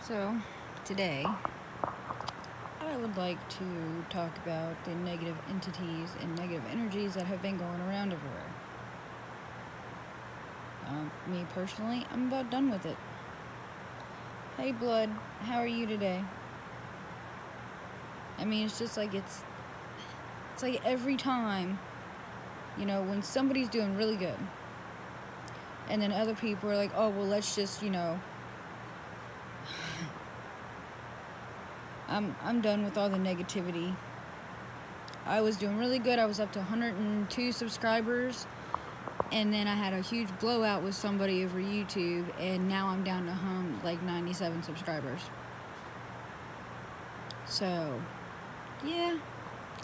So, today, I would like to talk about the negative entities and negative energies that have been going around everywhere. Me personally, I'm about done with it. Hey, Blood, how are you today? I mean, it's just like it's like every time, when somebody's doing really good, and then other people are like, oh, well, let's just, I'm done with all the negativity. I was doing really good. I was up to 102 subscribers, and then I had a huge blowout with somebody over YouTube, and now I'm down to 97 subscribers. So, yeah,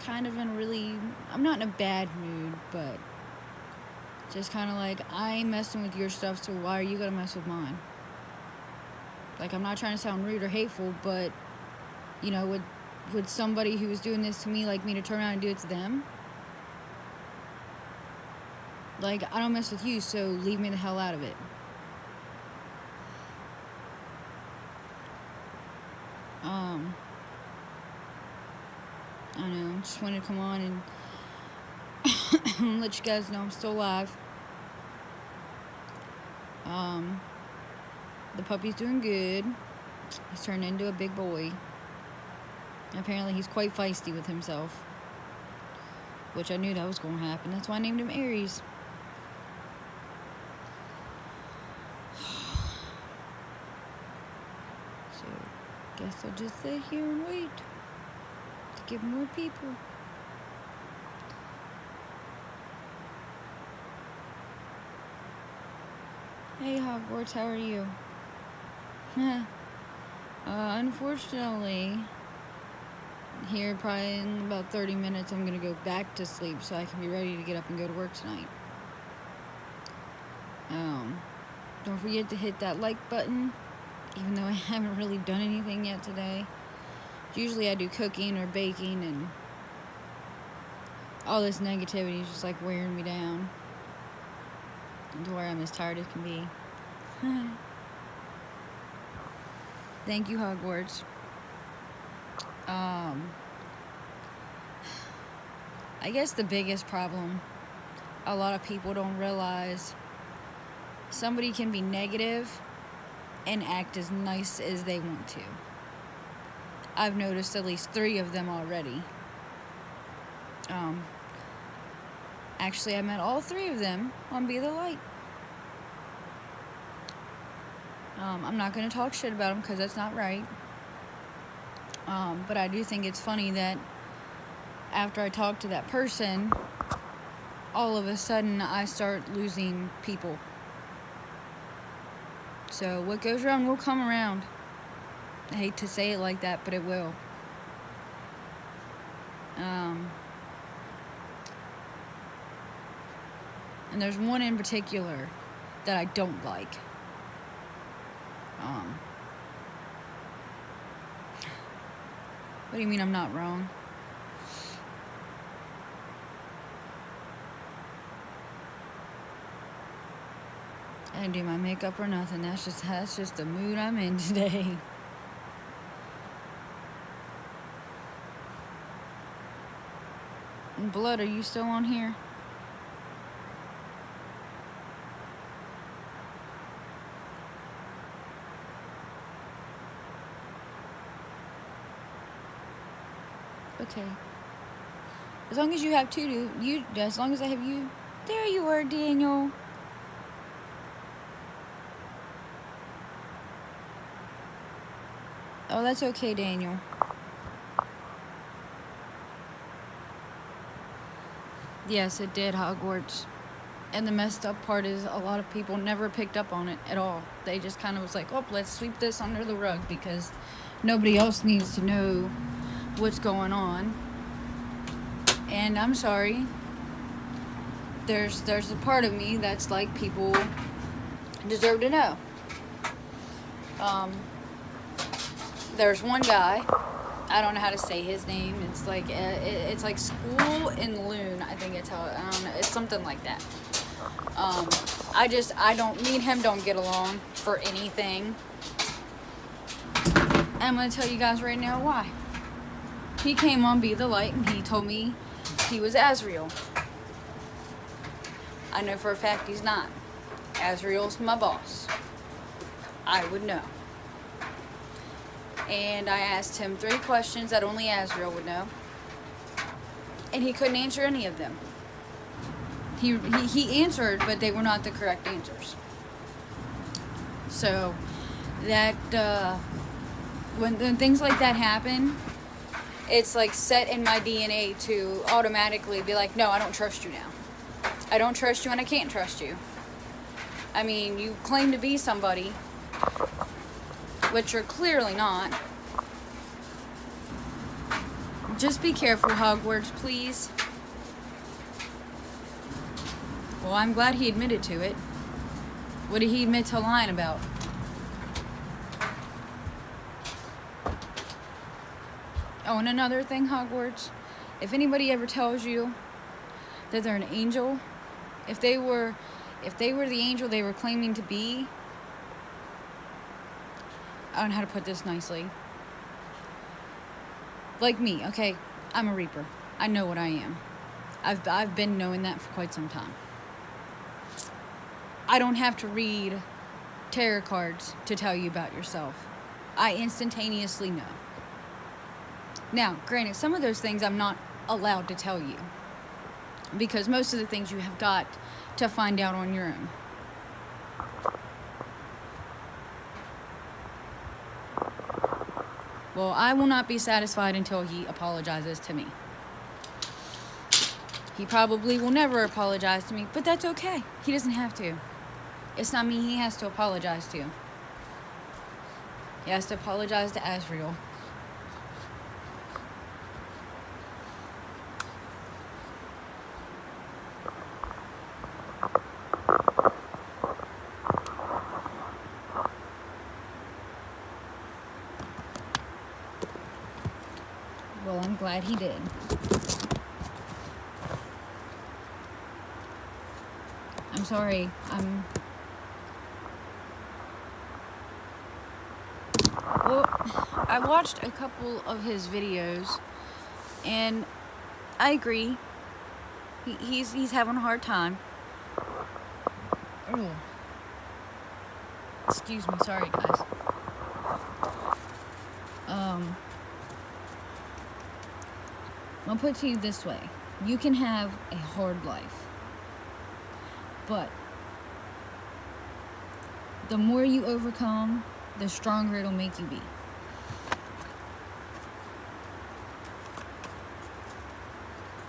kind of I'm not in a bad mood, but just kind of like, I ain't messing with your stuff, so why are you gonna mess with mine? Like, I'm not trying to sound rude or hateful, but, would somebody who was doing this to me like me to turn around and do it to them? Like, I don't mess with you, so leave me the hell out of it. I don't know, just wanted to come on and let you guys know I'm still alive. The puppy's doing good. He's turned into a big boy. Apparently he's quite feisty with himself, which I knew that was going to happen. That's why I named him Aries. So, guess I'll just sit here and wait to get more people. Hey, Hogwarts, how are you? Unfortunately, here probably in about 30 minutes, I'm going to go back to sleep so I can be ready to get up and go to work tonight. Don't forget to hit that like button, even though I haven't really done anything yet today. Usually I do cooking or baking, and all this negativity is just like wearing me down to where I'm as tired as can be. Thank you, Hogwarts. I guess the biggest problem a lot of people don't realize, somebody can be negative and act as nice as they want to. I've noticed at least 3 of them already. Actually, I met all 3 of them on Be the Light. I'm not going to talk shit about them because that's not right. But I do think it's funny that after I talk to that person, all of a sudden I start losing people. So what goes around will come around. I hate to say it like that, but it will. And there's one in particular that I don't like. What do you mean I'm not wrong? I didn't do my makeup or nothing. That's just the mood I'm in today. And Blood, are you still on here? Okay. As long as you have 2, as long as I have you. There you are, Daniel. Oh, that's okay, Daniel. Yes, it did, Hogwarts. And the messed up part is a lot of people never picked up on it at all. They just kind of was like, oh, let's sweep this under the rug because nobody else needs to know what's going on. And I'm sorry. There's a part of me that's like, people deserve to know. There's one guy, I don't know how to say his name. It's like School in Loon. I think it's how. I don't know. It's something like that. Me and him don't get along for anything. I'm going to tell you guys right now why. He came on Be the Light and he told me he was Azriel. I know for a fact he's not. Azriel's my boss. I would know. And I asked him 3 questions that only Azriel would know. And he couldn't answer any of them. He answered, but they were not the correct answers. So, that, when things like that happen, it's like set in my DNA to automatically be like, no, I don't trust you now. I don't trust you and I can't trust you. I mean, you claim to be somebody, which you're clearly not. Just be careful, Hogwarts, please. Well, I'm glad he admitted to it. What did he admit to lying about? Oh, and another thing, Hogwarts. If anybody ever tells you that they're an angel, if they were the angel they were claiming to be, I don't know how to put this nicely. Like me, okay? I'm a Reaper. I know what I am. I've been knowing that for quite some time. I don't have to read tarot cards to tell you about yourself. I instantaneously know. Now, granted, some of those things I'm not allowed to tell you, because most of the things you have got to find out on your own. Well, I will not be satisfied until he apologizes to me. He probably will never apologize to me, but that's okay. He doesn't have to. It's not me he has to apologize to. He has to apologize to Azriel. Well, I'm glad he did. I'm sorry. Well, I watched a couple of his videos, and I agree. He's having a hard time. Oh. Excuse me. Sorry, guys. I'll put it to you this way. You can have a hard life, but the more you overcome, the stronger it'll make you be.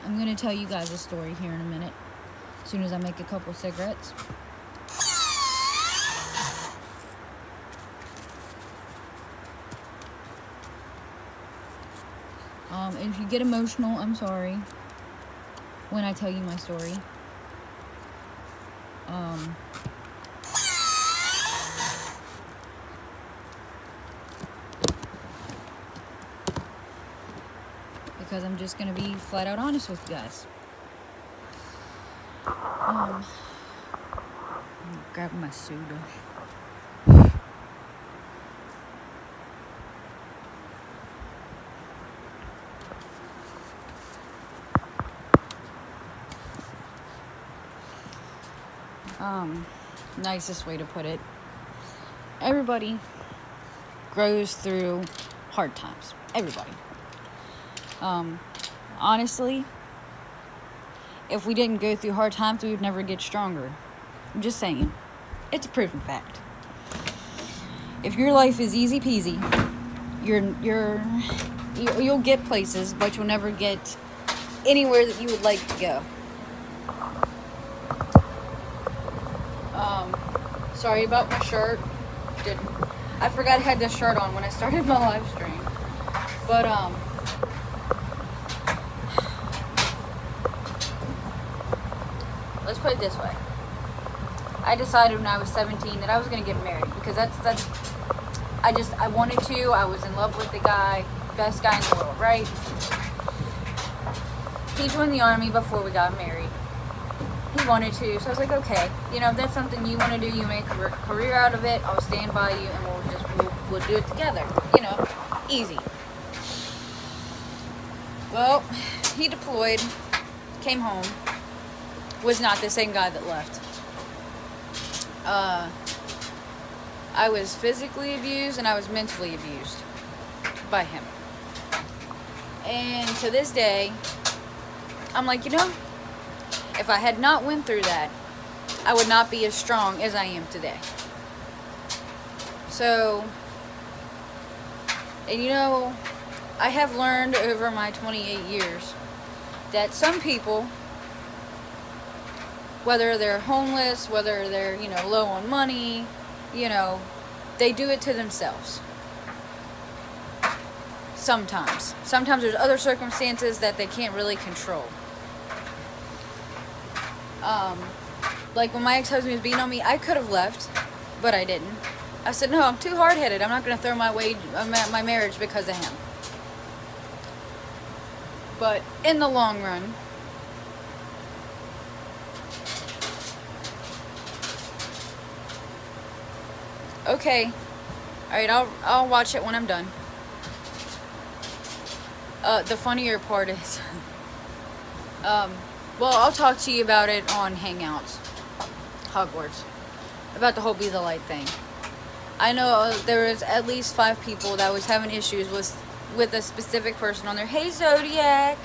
I'm going to tell you guys a story here in a minute, as soon as I make a couple cigarettes. If you get emotional, I'm sorry when I tell you my story. Because I'm just gonna be flat out honest with you guys. I'm grabbing my soda. Nicest way to put it. Everybody grows through hard times. Everybody. Honestly, if we didn't go through hard times, we would never get stronger. I'm just saying. It's a proven fact. If your life is easy peasy, you'll get places, but you'll never get anywhere that you would like to go. Sorry about my shirt. I forgot I had this shirt on when I started my live stream. But, let's put it this way. I decided when I was 17 that I was going to get married, because I wanted to. I was in love with the guy, best guy in the world, right? He joined the army before we got married. He wanted to, so I was like, okay, if that's something you want to do, you make a career out of it, I'll stand by you, and we'll just we'll do it together. You know, easy. Well, he deployed, came home, was not the same guy that left. I was physically abused and I was mentally abused by him. And to this day, I'm like, you know, if I had not went through that, I would not be as strong as I am today. So, and you know, I have learned over my 28 years that some people, whether they're homeless, whether they're, you know, low on money, you know, they do it to themselves. Sometimes. Sometimes there's other circumstances that they can't really control. Like when my ex-husband was beating on me, I could have left, but I didn't. I said, no, I'm too hard-headed. I'm not going to throw my marriage because of him. But in the long run, okay, alright, I'll watch it when I'm done. The funnier part is, well, I'll talk to you about it on Hangouts, Hogwarts, about the whole Be the Light thing. I know there was at least 5 people that was having issues with a specific person on there. Hey Zodiac,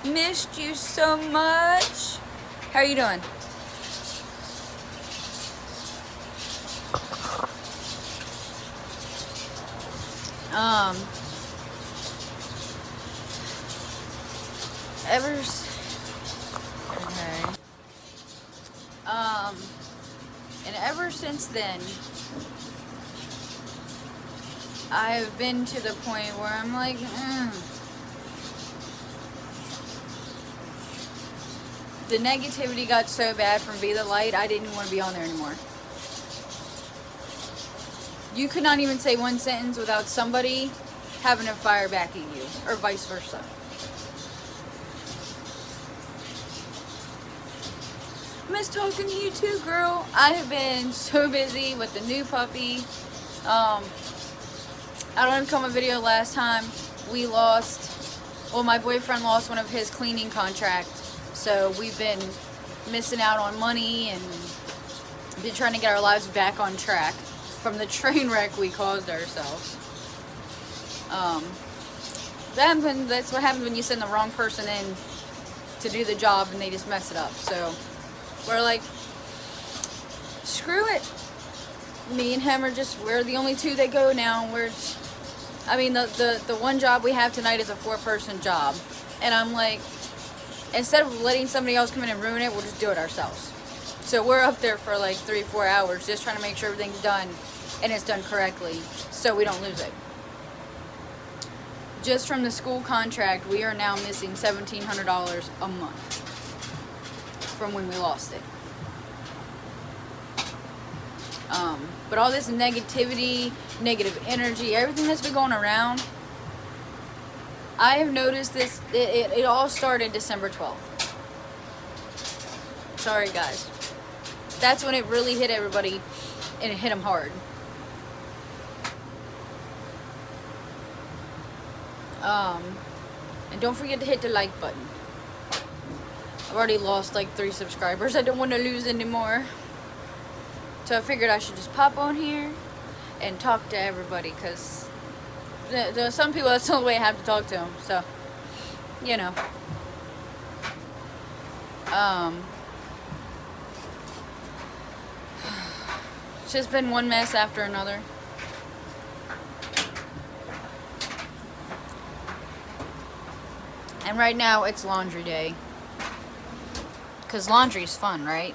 missed you so much. How are you doing? Okay. And ever since then, I've been to the point where I'm like, the negativity got so bad from Be the Light, I didn't want to be on there anymore. You could not even say one sentence without somebody having to fire back at you, or vice versa. Miss talking to you too, girl. I have been so busy with the new puppy. I don't come a video last time. We lost, well, my boyfriend lost one of his cleaning contracts, so we've been missing out on money and been trying to get our lives back on track from the train wreck we caused ourselves. That's what happens when you send the wrong person in to do the job and they just mess it up. So we're like, screw it. Me and him we're the only two that go now. The one job we have tonight is a 4-person job. And I'm like, instead of letting somebody else come in and ruin it, we'll just do it ourselves. So we're up there for like 3-4 hours just trying to make sure everything's done and it's done correctly so we don't lose it. Just from the school contract, we are now missing $1,700 a month from when we lost it. But all this negativity, negative energy, everything that's been going around, I have noticed this, it all started December 12th. Sorry guys. That's when it really hit everybody, and it hit them hard. And don't forget to hit the like button. I've already lost like 3 subscribers. I don't want to lose anymore. So I figured I should just pop on here and talk to everybody, because some people, that's the only way I have to talk to them. So, you know. It's just been one mess after another. And right now it's laundry day. Because laundry's fun, right?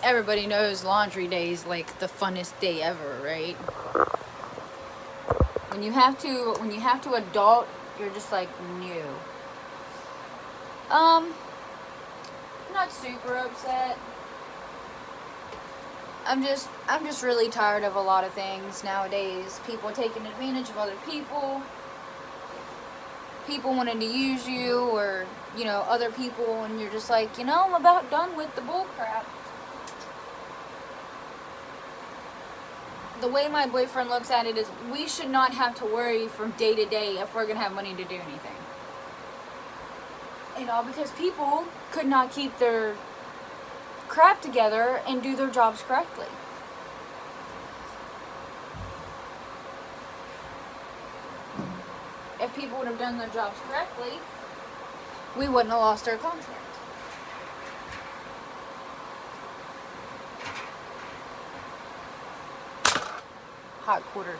Everybody knows laundry day is like the funnest day ever, right? When you have to adult, you're just like, no. Not super upset. I'm just really tired of a lot of things nowadays. People taking advantage of other people. People wanting to use you, or, you know, other people, and you're just like, you know, I'm about done with the bull crap. the way my boyfriend looks at it is we should not have to worry from day to day if we're going to have money to do anything. You know, because people could not keep their crap together and do their jobs correctly. If people would have done their jobs correctly, we wouldn't have lost our contract. Hot quarter.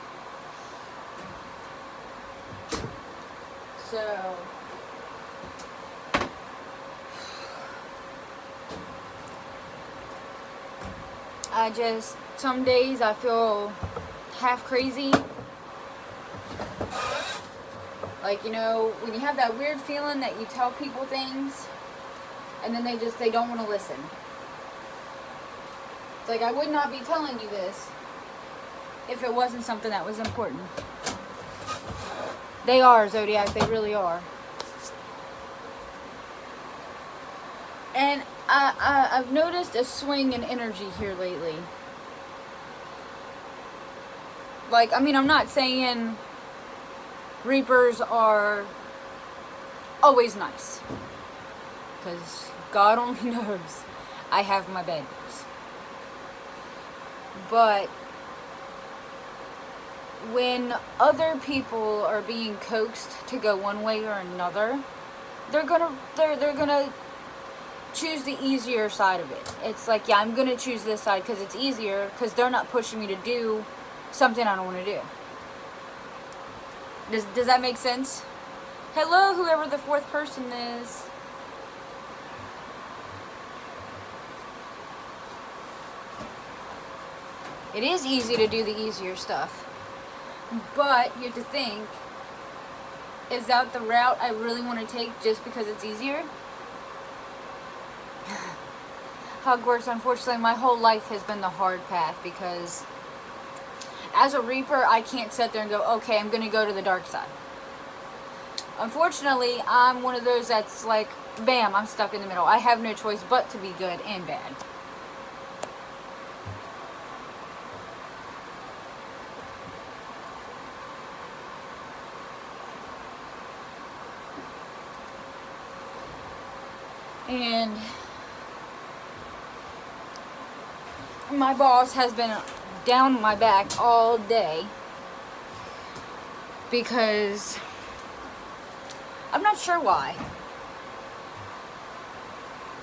So some days I feel half crazy. Like, you know, when you have that weird feeling that you tell people things and then they don't want to listen. It's like, I would not be telling you this if it wasn't something that was important. They are, Zodiac, they really are. And I've noticed a swing in energy here lately. Like, I mean, I'm not saying Reapers are always nice, because God only knows I have my bad days. But when other people are being coaxed to go one way or another, they're gonna choose the easier side of it. It's like, yeah, I'm gonna choose this side because it's easier, because they're not pushing me to do something I don't want to do. Does that make sense? Hello, whoever the fourth person is. It is easy to do the easier stuff. But you have to think, is that the route I really want to take just because it's easier? Hogwarts, unfortunately, my whole life has been the hard path, because as a Reaper, I can't sit there and go, okay, I'm going to go to the dark side. Unfortunately, I'm one of those that's like, bam, I'm stuck in the middle. I have no choice but to be good and bad. And my boss has been down my back all day because I'm not sure why.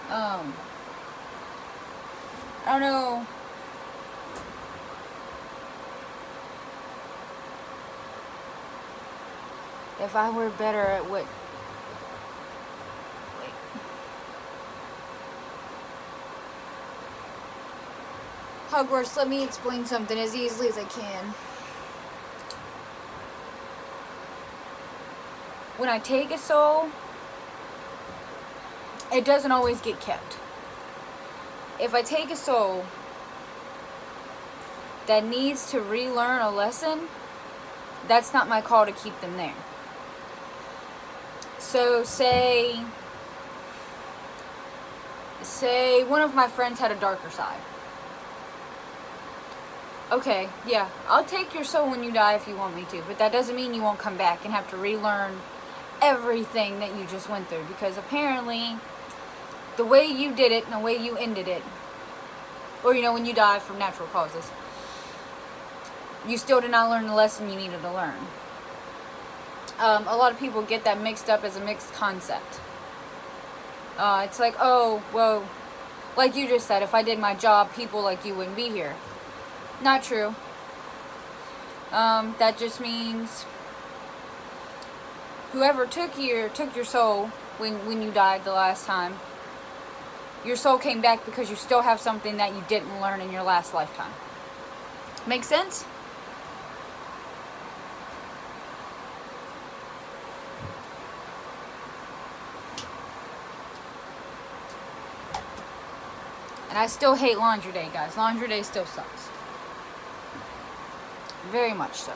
I don't know. If I were better at what... Hogwarts, let me explain something as easily as I can. When I take a soul, it doesn't always get kept. If I take a soul that needs to relearn a lesson, that's not my call to keep them there. So say one of my friends had a darker side. Okay, yeah, I'll take your soul when you die if you want me to, but that doesn't mean you won't come back and have to relearn everything that you just went through, because apparently the way you did it and the way you ended it, or you know, when you die from natural causes, you still did not learn the lesson you needed to learn. A lot of people get that mixed up as a mixed concept. It's like, oh, well, like you just said, if I did my job, people like you wouldn't be here. Not true. That just means whoever took your soul when you died the last time, your soul came back because you still have something that you didn't learn in your last lifetime. Make sense? And I still hate Laundry Day, guys. Laundry Day still sucks. Very much so.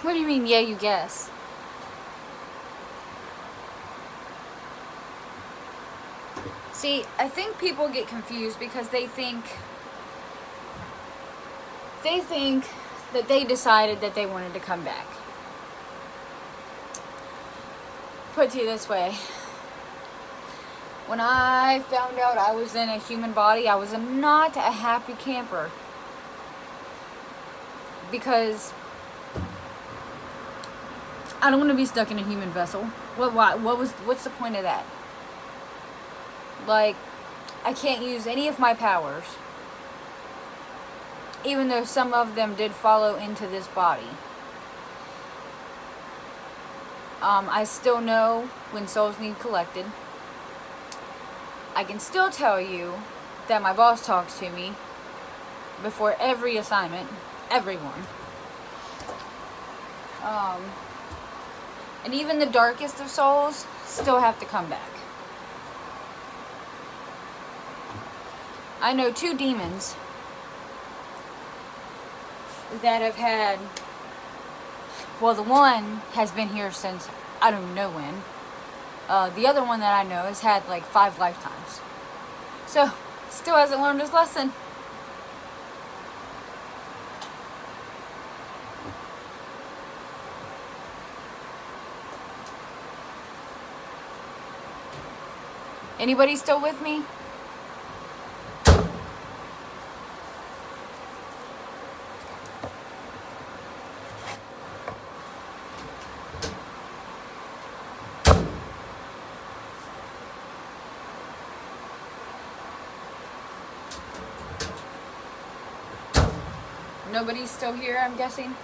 What do you mean, yeah, you guess? See, I think people get confused because they think that they decided that they wanted to come back. Put to you this way. When I found out I was in a human body, I was not a happy camper. Because I don't want to be stuck in a human vessel. What's the point of that? Like, I can't use any of my powers. Even though some of them did follow into this body. I still know when souls need collected. I can still tell you that my boss talks to me before every assignment. Everyone. And even the darkest of souls still have to come back. I know 2 demons that have had, well, the one has been here since I don't know when. The other one that I know has had like 5 lifetimes. So, still hasn't learned his lesson. Anybody still with me? Nobody's still here, I'm guessing?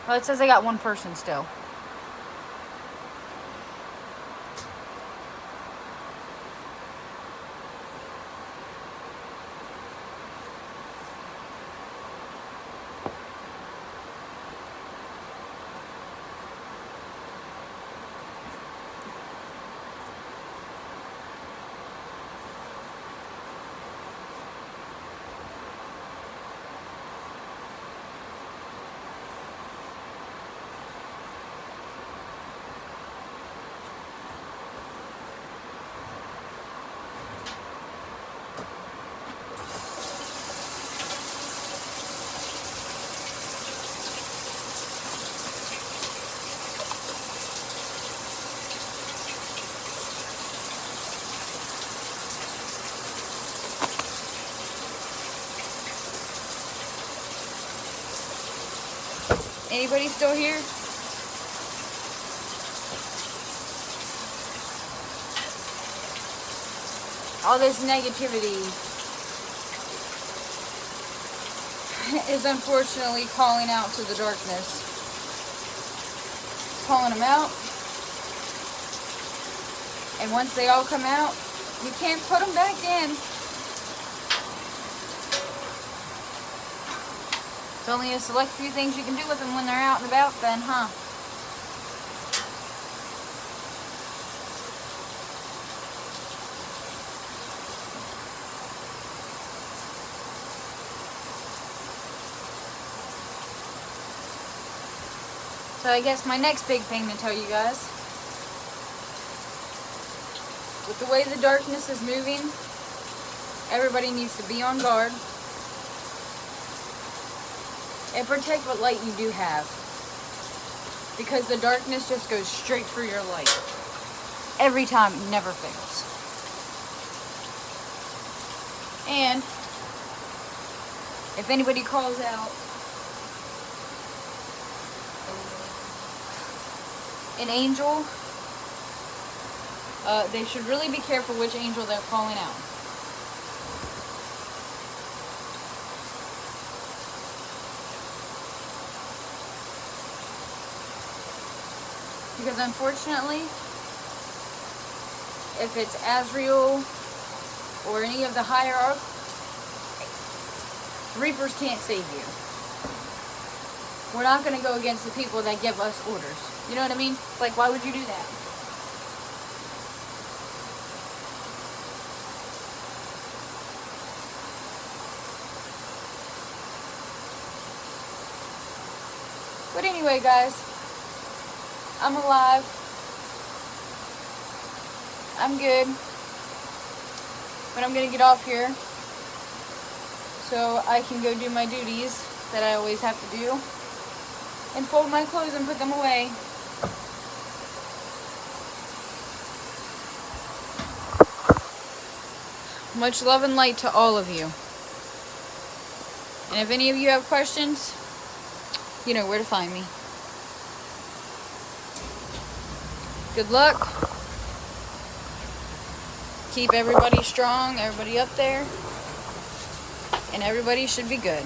Well, it says I got 1 person still. Anybody still here? All this negativity is unfortunately calling out to the darkness. Calling them out. And once they all come out, you can't put them back in. There's only a select few things you can do with them when they're out and about then, huh? So I guess my next big thing to tell you guys, with the way the darkness is moving, everybody needs to be on guard. And protect what light you do have. Because the darkness just goes straight for your light. Every time, it never fails. And if anybody calls out an angel, they should really be careful which angel they're calling out. Because unfortunately, if it's Azrael or any of the higher Reapers can't save you. We're not going to go against the people that give us orders. You know what I mean? Like, why would you do that? But anyway, guys, I'm alive. I'm good. But I'm gonna get off here so I can go do my duties that I always have to do and fold my clothes and put them away. Much love and light to all of you. And if any of you have questions, you know where to find me. Good luck. Keep everybody strong, everybody up there, and everybody should be good.